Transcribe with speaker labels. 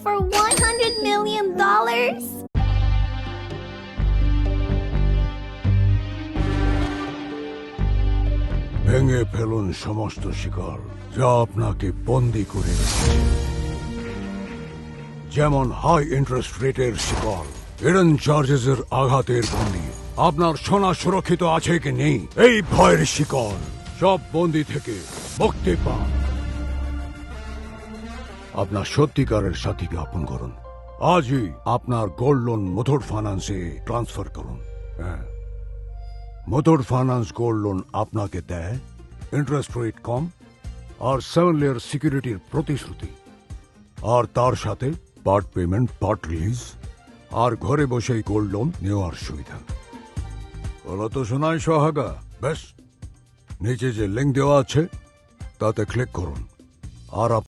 Speaker 1: for $100 million?
Speaker 2: ভেঙে ফেলুন সমস্ত শিকল যা আপনাকে বন্দী করে রেখেছে। যেমন হাই ইন্টারেস্ট রেটের শিকল, হিডেন চার্জেসের আঘাতের বন্দী। আপনার সোনা সুরক্ষিত আছে কি নেই এই ভয়ের শিকল, সব বন্দী থেকে মুক্তি পান। আপনার সত্যিকারের সাথী জ্ঞাপন করুন। আজই আপনার গোল্ড লোন মুথুট ফাইন্যান্সে ট্রান্সফার করুন। হ্যাঁ, মুথুট ফাইন্যান্স গোল্ড লোন আপনাকে দেয় ইন্টারেস্ট রেট কম আর 7 লেয়ার সিকিউরিটির প্রতিশ্রুতি, আর তার সাথে পার্ট পেমেন্ট, পার্ট রিলিজ, আর ঘরে বসেই গোল্ড লোন নেওয়ার সুবিধা। বলো তো শোনায় সোহাগা। বেশ, নিচে যে লিঙ্ক দেওয়া আছে তাতে ক্লিক করুন আর